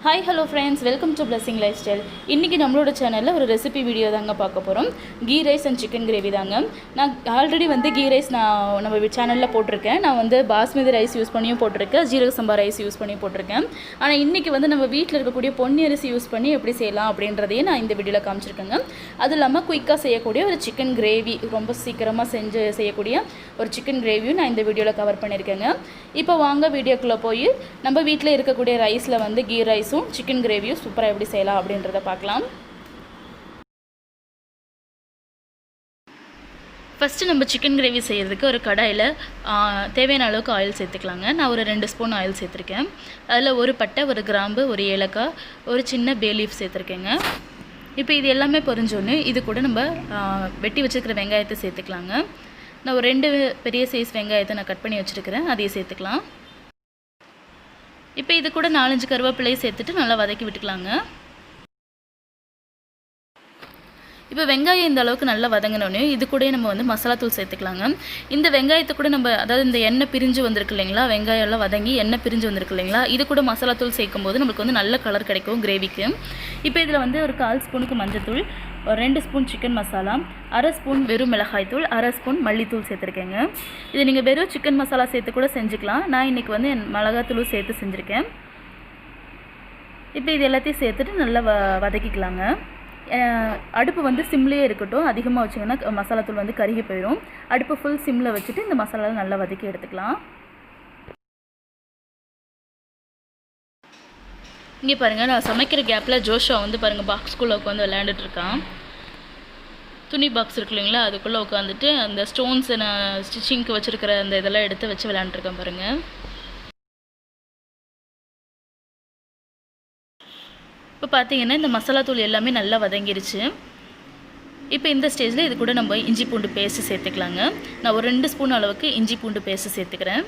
Hi hello friends, welcome to blessing life style. இன்றைக்கி நம்மளோட சேனலில் ஒரு ரெசிபி வீடியோ தாங்க பார்க்க போகிறோம். Ghee rice and chicken gravy தாங்க. நான் ஆல்ரெடி கீ ரைஸ் நம்ம சேனலில் போட்டிருக்கேன். நான் பாஸ்மதி ரைஸ் யூஸ் பண்ணியும் போட்டிருக்கேன், ஜீரக சம்பா ரைஸ் யூஸ் பண்ணி போட்டிருக்கேன். ஆனால் இன்றைக்கி நம்ம வீட்டில் இருக்கக்கூடிய பொன்னி அரிசி யூஸ் பண்ணி எப்படி செய்யலாம் அப்படின்றதையே நான் இந்த வீடியோவில் காமிச்சிருக்கேங்க. அது இல்லாமல் குயிக்காக செய்யக்கூடிய ஒரு சிக்கன் கிரேவி, ரொம்ப சீக்கிரமாக செய்யக்கூடிய ஒரு சிக்கன் கிரேவியும் நான் இந்த வீடியோவில் கவர் பண்ணியிருக்கேங்க. இப்போ வாங்க வீடியோக்குள்ளே போய் நம்ம வீட்டில் இருக்கக்கூடிய ரைஸில் கீ ரைஸ் சிக்கன் கிரேவியும் சூப்பராக எப்படி செய்யலாம் அப்படின்றத பார்க்கலாம். ஃபஸ்ட்டு நம்ம சிக்கன் கிரேவி செய்கிறதுக்கு ஒரு கடாயில் தேவையான அளவுக்கு ஆயில் சேர்த்துக்கலாங்க. நான் ஒரு 2 ஸ்பூன் ஆயில் சேர்த்துருக்கேன். அதில் ஒரு பட்டை, ஒரு கிராம்பு, ஒரு ஏலக்காய், ஒரு சின்ன பே லீஃப் சேர்த்துருக்கேங்க. இப்போ இது எல்லாமே பொரிஞ்சோன்னு இது கூட நம்ம வெட்டி வச்சுருக்கிற வெங்காயத்தை சேர்த்துக்கலாங்க. நான் ஒரு 2 பெரிய சைஸ் வெங்காயத்தை நான் கட் பண்ணி வச்சுருக்கிறேன், அதையே சேர்த்துக்கலாம். இப்போ இது கூட 4-5 கருவேப்பிலையை சேர்த்துட்டு நல்லா வதக்கி விட்டுக்கலாங்க. இப்போ வெங்காயம் இந்த அளவுக்கு நல்லா வதங்கினோடனே இது கூட நம்ம மசாலா தூள் சேர்த்துக்கலாங்க. இந்த வெங்காயத்தை கூட அதாவது இந்த எண்ணெய் பிரிஞ்சு வந்திருக்கு இல்லைங்களா, வெங்காயம் எல்லாம் வதங்கி எண்ணெய் பிரிஞ்சு வந்திருக்கு இல்லைங்களா, இது கூட மசாலா தூள் சேர்க்கும் போது நம்மளுக்கு நல்ல கலர் கிடைக்கும் கிரேவிக்கு. இப்போ இதில் ஒரு 1/4 ஸ்பூனுக்கு மஞ்சத்தூள், ஒரு 2 ஸ்பூன் சிக்கன் மசாலா, 1/2 ஸ்பூன் வெறும் மிளகாய் தூள், 1/2 ஸ்பூன் மல்லித்தூள் சேர்த்துருக்கேங்க. இது நீங்கள் வெறும் சிக்கன் மசாலா சேர்த்து கூட செஞ்சுக்கலாம். நான் இன்றைக்கி மிளகாத்தூளும் சேர்த்து செஞ்சுருக்கேன். இப்போ இது எல்லாத்தையும் சேர்த்துட்டு நல்லா வதக்கிக்கலாங்க. அடுப்பு சிம்லேயே இருக்கட்டும், அதிகமாக வச்சிங்கன்னா மசாலா தூள் கருகி போயிடும். அடுப்பு ஃபுல் சிம்மில் வச்சுட்டு இந்த மசாலாவை நல்லா வதக்கி எடுத்துக்கலாம். இங்கே பாருங்கள், நான் சமைக்கிற கேப்பில் ஜோஷா பாருங்கள் பாக்ஸ்குள்ளே உட்காந்து விளையாண்டுட்டுருக்கான். துணி பாக்ஸ் இருக்கு இல்லைங்களா, அதுக்குள்ளே உட்காந்துட்டு அந்த ஸ்டோன்ஸை நான் ஸ்டிச்சிங்க்கு வச்சுருக்கிற அந்த இதெல்லாம் எடுத்து வச்சு விளையாண்டுருக்கேன் பாருங்கள். இப்போ பார்த்தீங்கன்னா இந்த மசாலா தூள் எல்லாமே நல்லா வதங்கிருச்சு. இப்போ இந்த ஸ்டேஜில் இது கூட நம்ம இஞ்சி பூண்டு பேஸ்ட்டு சேர்த்துக்கலாங்க. நான் ஒரு 2 ஸ்பூன் அளவுக்கு இஞ்சி பூண்டு பேஸ்ட்டு சேர்த்துக்கிறேன்.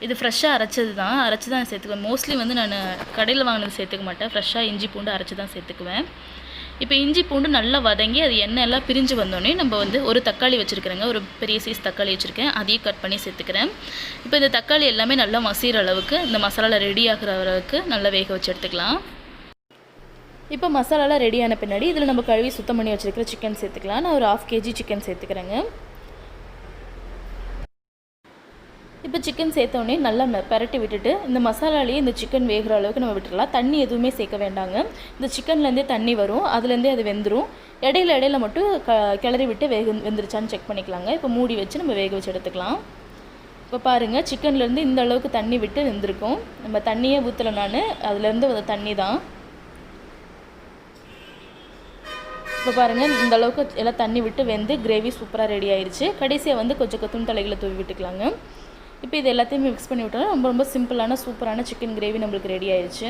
இது ஃப்ரெஷ்ஷாக அரைச்சது தான் சேர்த்துக்குவேன். மோஸ்ட்லி நான் கடையில் வாங்கினது சேர்த்துக்க மாட்டேன், ஃப்ரெஷ்ஷாக இஞ்சி பூண்டு அரைச்சி தான் சேர்த்துக்குவேன். இப்போ இஞ்சி பூண்டு நல்லா வதங்கி அது எண்ணெய் எல்லாம் பிரிஞ்சு வந்தோடனே நம்ம ஒரு தக்காளி வச்சுருக்கிறேங்க, ஒரு பெரிய சைஸ் தக்காளி வச்சுருக்கேன், அதையும் கட் பண்ணி சேர்த்துக்கிறேன். இப்போ இந்த தக்காளி எல்லாமே நல்லா மசிகிற அளவுக்கு, இந்த மசாலாவில் ரெடி ஆகிற அளவுக்கு நல்லா வேக வச்சு எடுத்துக்கலாம். இப்போ மசாலாலாம் ரெடியான பின்னாடி இதில் நம்ம கழுவி சுத்தம் பண்ணி வச்சுருக்கிற சிக்கன் சேர்த்துக்கலாம். நான் ஒரு 1/2 kg சிக்கன் சேர்த்துக்கிறேங்க. இப்போ சிக்கன் சேர்த்தோடனே நல்லா பரட்டி விட்டுட்டு இந்த மசாலாலேயே இந்த சிக்கன் வேகிற அளவுக்கு நம்ம விட்டுடலாம். தண்ணி எதுவுமே சேர்க்க வேண்டாங்க. இந்த சிக்கன்லேருந்தே தண்ணி வரும், அதுலேருந்தே அது வெந்துடும். இடையில மட்டும் கிளறி விட்டு வெந்துருச்சான்னு செக் பண்ணிக்கலாங்க. இப்போ மூடி வச்சு நம்ம வேக வச்சு எடுத்துக்கலாம். இப்போ பாருங்கள், சிக்கன்லேருந்து இந்த அளவுக்கு தண்ணி விட்டு வெந்திருக்கும். நம்ம தண்ணியே ஊற்றலை, நான் அதுலேருந்து தண்ணி தான். இப்போ பாருங்கள், இந்த அளவுக்கு எல்லாம் தண்ணி விட்டு வெந்து கிரேவி சூப்பராக ரெடி ஆயிடுச்சு. கடைசியாக கொஞ்சம் கொத்தமல்லி தலைகளை தூவி விட்டுக்கலாங்க. இப்போ இது எல்லாத்தையுமே மிக்ஸ் பண்ணி விட்டோம்னா ரொம்ப சிம்பிளான சூப்பரான சிக்கன் கிரேவி நம்மளுக்கு ரெடி ஆயிடுச்சு.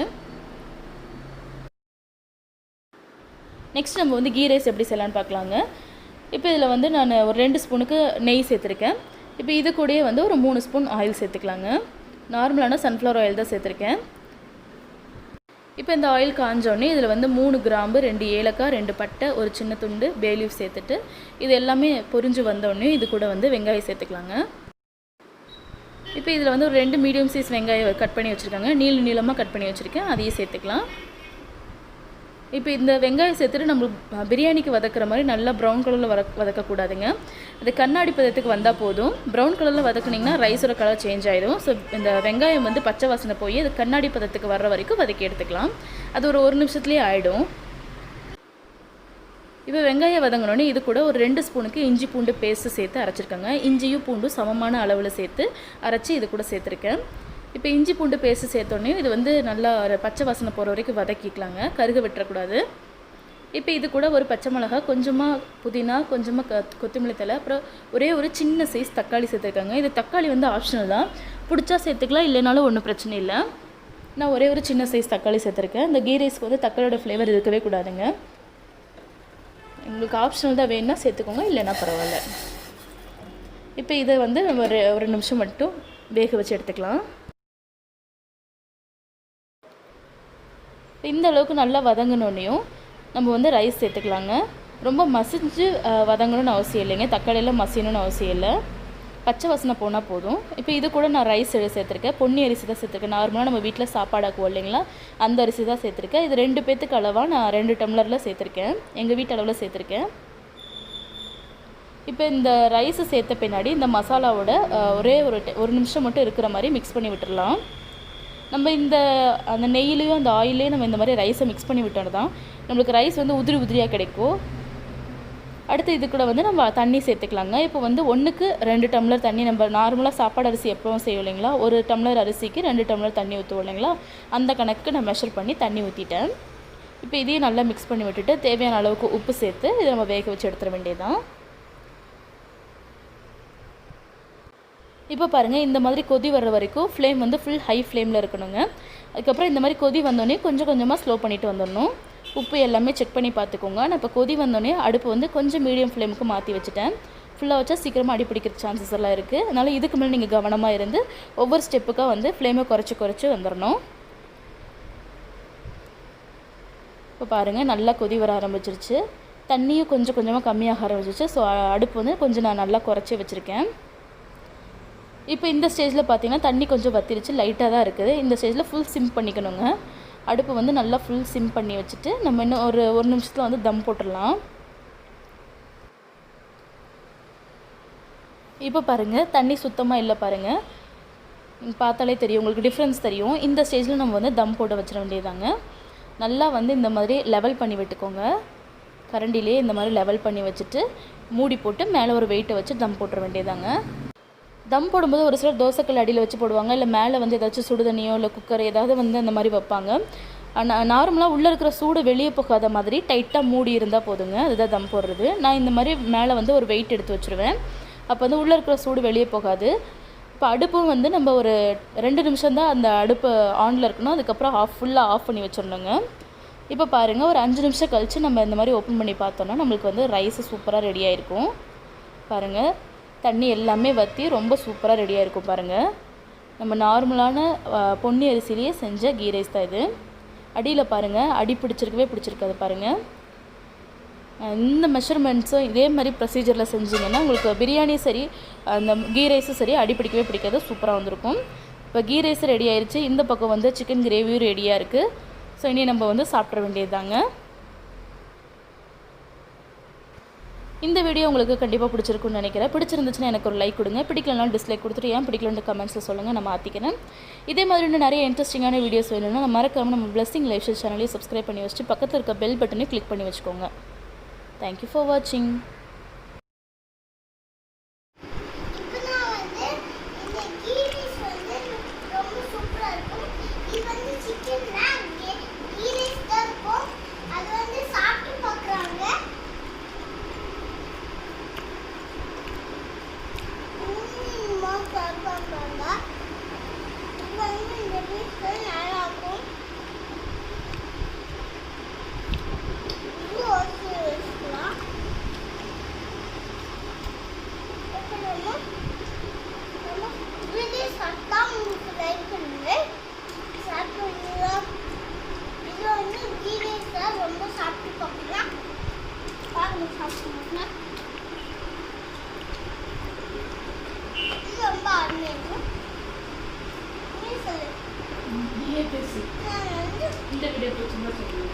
நெக்ஸ்ட் நம்ம கீ ரைஸ் எப்படி செய்யலான்னு பார்க்கலாங்க. இப்போ இதில் நான் ஒரு 2 ஸ்பூனுக்கு நெய் சேர்த்துருக்கேன். இப்போ இது கூடயே ஒரு 3 ஸ்பூன் ஆயில் சேர்த்துக்கலாங்க. நார்மலான சன்ஃப்ளவர் ஆயில் தான் சேர்த்துருக்கேன். இப்போ இந்த ஆயில் காஞ்சோடனே இதில் 3 கிராம்பு, 2 ஏலக்காய், 2 பட்டை, ஒரு சின்ன துண்டு பே லீஃப் சேர்த்துட்டு இது எல்லாமே பொரிஞ்சு வந்தோடனே இது கூட வெங்காயம் சேர்த்துக்கலாங்க. இப்போ இதில் ஒரு 2 மீடியம் சைஸ் வெங்காயம் கட் பண்ணி வச்சுருக்காங்க, நீளமாக கட் பண்ணி வச்சுருக்கேன், அதையும் சேர்த்துக்கலாம். இப்போ இந்த வெங்காயம் சேர்த்துட்டு நம்ம பிரியாணிக்கு வதக்குற மாதிரி நல்லா ப்ரௌன் கலரில் வதக்கக்கூடாதுங்க. இது கண்ணாடி பதத்துக்கு வந்தால் போதும். ப்ரௌன் கலரில் வதக்குனிங்கன்னா ரைஸோட கலர் சேஞ்ச் ஆகிடும். ஸோ இந்த வெங்காயம் பச்சை வாசனை போய் அது கண்ணாடி பதத்துக்கு வர்ற வரைக்கும் வதக்கி எடுத்துக்கலாம். அது ஒரு நிமிஷத்துலேயே ஆகிடும். இப்போ வெங்காயம் வதங்கினோடனே இது கூட ஒரு 2 ஸ்பூனுக்கு இஞ்சி பூண்டு பேஸ்ட்டு சேர்த்து அரைச்சிருக்கேங்க. இஞ்சியும் பூண்டும் சமமான அளவில் சேர்த்து அரைச்சி இது கூட சேர்த்துருக்கேன். இப்போ இஞ்சி பூண்டு பேஸ்ட்டு சேர்த்தோடனே இது நல்லா பச்சை வாசனை போகிற வரைக்கும் வதக்கிக்கலாங்க, கருக விட்டுறக்கூடாது. இப்போ இது கூட ஒரு பச்சை மிளகா, கொஞ்சமாக புதினா, கொஞ்சமாக கொத்தமல்லி தழை, அப்புறம் ஒரே ஒரு சின்ன சைஸ் தக்காளி சேர்த்துருக்காங்க. இது தக்காளி ஆப்ஷனல் தான், பிடிச்சா சேர்த்துக்கலாம், இல்லைனாலும் ஒன்றும் பிரச்சனை இல்லை. நான் ஒரே ஒரு சின்ன சைஸ் தக்காளி சேர்த்துருக்கேன். இந்த கீ ரைஸ்க்கு தக்காளியோட ஃப்ளேவர் இருக்கவே கூடாதுங்க. உங்களுக்கு ஆப்ஷனல் தான், வேணுன்னா சேர்த்துக்கோங்க, இல்லைன்னா பரவாயில்ல. இப்போ இதை நம்ம ஒரு நிமிஷம் மட்டும் வேக வச்சு எடுத்துக்கலாம். இந்த அளவுக்கு நல்லா வதங்கினோடனையும் நம்ம ரைஸ் சேர்த்துக்கலாங்க. ரொம்ப மசிஞ்சு வதங்கணும்னு அவசியம் இல்லைங்க, தக்காளியெல்லாம் மசியணும்னு அவசியம் இல்லை. பச்சை வாசனை போனால் போதும். இப்போ இது கூட நான் ரைஸ் சேர்த்துருக்கேன். பொன்னி அரிசி தான் சேர்த்துருக்கேன். நார்மலாக நம்ம வீட்டில் சாப்பாடாக்குவோம் இல்லைங்களா, அந்த அரிசி தான் சேர்த்துருக்கேன். இது 2 பேத்துக்கு அளவாக நான் 2 டம்ளரில் சேர்த்துருக்கேன். எங்கள் வீட்டு அளவில் சேர்த்துருக்கேன். இப்போ இந்த ரைஸை சேர்த்த பின்னாடி இந்த மசாலாவோட ஒரே ஒரு நிமிஷம் மட்டும் இருக்கிற மாதிரி மிக்ஸ் பண்ணி விட்டுடலாம். நம்ம அந்த நெய்யிலையும் அந்த ஆயிலையும் நம்ம இந்த மாதிரி ரைஸை மிக்ஸ் பண்ணி விட்டோம் தான் நம்மளுக்கு ரைஸ் வந்து உதிரி உதிரியாக கிடைக்கும். அடுத்து இது கூட வந்து நம்ம தண்ணி சேர்த்துக்கலாங்க. இப்போ வந்து 1க்கு 2 டம்ளர் தண்ணி, நம்ம நார்மலாக சாப்பாடு அரிசி எப்பவும் செய்வோம் இல்லைங்களா, 1 டம்ளர் அரிசிக்கு 2 டம்ளர் தண்ணி ஊற்றுவோம் இல்லைங்களா, அந்த கணக்கு நான் மெஷர் பண்ணி தண்ணி ஊற்றிட்டேன். இப்போ இதையும் நல்லா மிக்ஸ் பண்ணி விட்டுட்டு தேவையான அளவுக்கு உப்பு சேர்த்து இதை நம்ம வேக வச்சு எடுத்துட வேண்டியதுதான். இப்போ பாருங்கள், இந்த மாதிரி கொதி வர்ற வரைக்கும் ஃப்ளேம் வந்து ஃபுல் ஹை ஃப்ளேமில் இருக்கணுங்க. அதுக்கப்புறம் இந்த மாதிரி கொதி வந்தோடனே கொஞ்சம் கொஞ்சமாக ஸ்லோ பண்ணிவிட்டு வந்துடணும். உப்பு எல்லாமே செக் பண்ணி பார்த்துக்கோங்க. நான் இப்போ கொதி வந்தோடனே அடுப்பு வந்து கொஞ்சம் மீடியம் ஃப்ளேமுக்கு மாற்றி வச்சுட்டேன். ஃபுல்லாக வச்சா சீக்கிரமாக அடி பிடிக்கிற சான்சஸ் எல்லாம் இருக்குது. அதனால் இதுக்கு மேலே நீங்கள் கவனமாக இருந்து ஒவ்வொரு ஸ்டெப்புக்காக வந்து ஃப்ளேமை குறைச்சி வந்துடணும். இப்போ பாருங்கள், நல்லா கொதி வர ஆரம்பிச்சிருச்சு. தண்ணியும் கொஞ்சம் கொஞ்சமாக கம்மியாக ஆரம்பிச்சிருச்சு. ஸோ அடுப்பு வந்து கொஞ்சம் நான் நல்லா குறைச்சி வச்சுருக்கேன். இப்போ இந்த ஸ்டேஜில் பார்த்தீங்கன்னா தண்ணி கொஞ்சம் வத்திருச்சு, லைட்டாக தான் இருக்குது. இந்த ஸ்டேஜில் ஃபுல் சிம் பண்ணிக்கணுங்க. அடுப்பு வந்து நல்லா ஃபுல் சிம் பண்ணி வச்சுட்டு நம்ம இன்னும் ஒரு நிமிஷத்தில் வந்து தம் போட்டுடலாம். இப்போ பாருங்கள், தண்ணி சுத்தமாக இல்லை பாருங்கள், பார்த்தாலே தெரியும், உங்களுக்கு டிஃப்ரென்ஸ் தெரியும். இந்த ஸ்டேஜில் நம்ம வந்து தம் போட்டு வச்சிட வேண்டியதாங்க. நல்லா வந்து இந்த மாதிரி லெவல் பண்ணி விட்டுக்கோங்க. கரண்டிலே இந்த மாதிரி லெவல் பண்ணி வச்சுட்டு மூடி போட்டு மேலே ஒரு வெயிட்டை வச்சு தம் போட்டுற வேண்டியதாங்க. தம் போடும்போது ஒரு சிலர் தோசைக்கல் அடியில் வச்சு போடுவாங்க, இல்லை மேலே வந்து ஏதாச்சும் சுடுதண்ணியோ இல்லை குக்கர் ஏதாவது வந்து அந்த மாதிரி வைப்பாங்க. நார்மலாக உள்ளே இருக்கிற சூடு வெளியே போகாத மாதிரி டைட்டாக மூடி இருந்தால் போதுங்க, அதுதான் தம் போடுறது. நான் இந்த மாதிரி மேலே வந்து ஒரு வெயிட் எடுத்து வச்சுருவேன். அப்போ வந்து உள்ளே இருக்கிற சூடு வெளியே போகாது. இப்போ அடுப்பும் வந்து நம்ம ஒரு 2 நிமிஷம் தான் அந்த அடுப்பு ஆனில் இருக்கணும். அதுக்கப்புறம் ஃபுல்லாக ஆஃப் பண்ணி வச்சிடணுங்க. இப்போ பாருங்கள், ஒரு 5 நிமிஷம் கழித்து நம்ம இந்த மாதிரி ஓப்பன் பண்ணி பார்த்தோன்னா நம்மளுக்கு வந்து ரைஸு சூப்பராக ரெடி ஆகிருக்கும். பாருங்கள், தண்ணி எல்லாமே வற்றி ரொம்ப சூப்பராக ரெடியாக இருக்கும் பாருங்கள். நம்ம நார்மலான பொன்னி அரிசிலேயே செஞ்ச கீ ரைஸ் தான் இது. அடியில் பாருங்கள், அடி பிடிச்சிருக்காது பாருங்கள். இந்த மெஷர்மெண்ட்ஸும் இதே மாதிரி ப்ரொசீஜரில் செஞ்சிங்கன்னா உங்களுக்கு பிரியாணி சரி, அந்த கீ ரைஸும் சரி அடி பிடிக்காது, சூப்பராக வந்திருக்கும். இப்போ கீ ரைஸ் ரெடி ஆயிடுச்சு. இந்த பக்கம் வந்து சிக்கன் கிரேவியும் ரெடியாக இருக்குது. ஸோ இனி நம்ம வந்து சாப்பிட்ற வேண்டியது தாங்க. இந்த வீடியோ உங்களுக்கு கண்டிப்பாக பிடிச்சிருக்குன்னு நினைக்கிறேன். பிடிச்சிருந்துச்சுன்னா எனக்கு ஒரு லைக் கொடுங்க, பிடிக்கலனாலும் டிஸ்லைக் கொடுத்துட்டு ஏன் பிடிக்கலன்னு கமெண்ட்ஸில் சொல்லுங்கள், நான் மாற்றிக்கிறேன். இதே மாதிரி இன்னும் நிறைய இன்ட்ரெஸ்டிங்கான வீடியோஸ் வேணும்னா நம்ம மறக்காமல் நம்ம பிளெஸிங் லைஃப் ஸ்டைல் சேனலையும் சப்ஸ்கிரைப் பண்ணி வச்சுட்டு பக்கத்தில் இருக்க பெல் பட்டனையும் கிளிக் பண்ணி வச்சுக்கோங்க. தேங்க்யூ ஃபார் வாட்சிங். இந்த வீடியோ பிடிச்சிருந்தா சொல்லுங்க.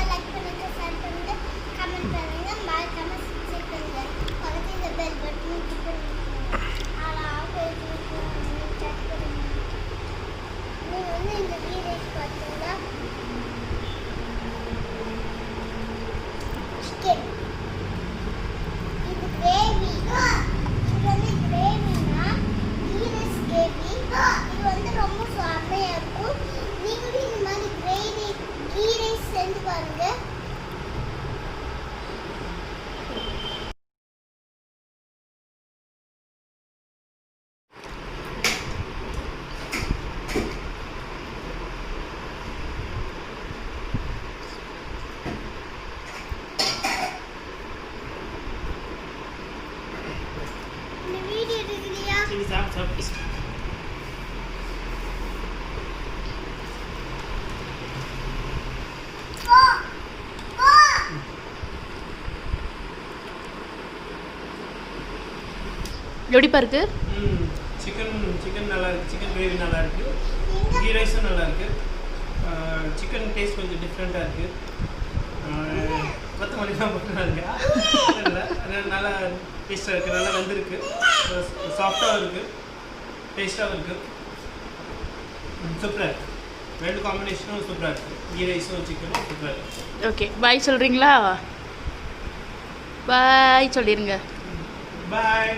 லைக் பண்ணுங்க, ஷேர் பண்ணுங்க, கமெண்ட் பண்ணுங்க, மறக்காம சப்ஸ்கிரைப் பண்ணுங்க. பக்கத்துல இந்த பெல் பட்டனை கிளிக் பண்ணுங்க. நீங்க வந்து இந்த வீடியோ பார்த்தீங்கன்னா சிக்கன் இது கிரேவி, இது வந்து கிரேவினா ஈரஸ் கிரேவி. இது வந்து ரொம்ப சுவையா இருக்கும். நீங்களும் இந்த மாதிரி கிரேவி கீ ரைஸ் செஞ்சு பாருங்க. எப்படிப்பா இருக்கு? சிக்கன் நல்லா இருக்குது. சிக்கன் கிரேவி நல்லா இருக்குது. கீ ரைஸும் நல்லா இருக்குது. சிக்கன் டேஸ்ட் கொஞ்சம் டிஃப்ரெண்ட்டாக இருக்குது. கொத்தமல்லி தான் போட்டு இருக்குது. நல்லா டேஸ்ட்டாக இருக்குது. நல்லா வெந்திருக்கு. சாஃப்டாகவும் இருக்குது. டேஸ்ட்டாகவும் இருக்குது. சூப்பராக இருக்குது. ரெண்டு காம்பினேஷனும் சூப்பராக இருக்குது. கீ ரைஸும் சிக்கனும் சூப்பராக இருக்குது. ஓகே, பாய் சொல்கிறீங்களா? பாய் சொல்லிடுங்க. பாய்.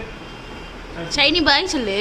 ஷைனி பாய் சொல்லு.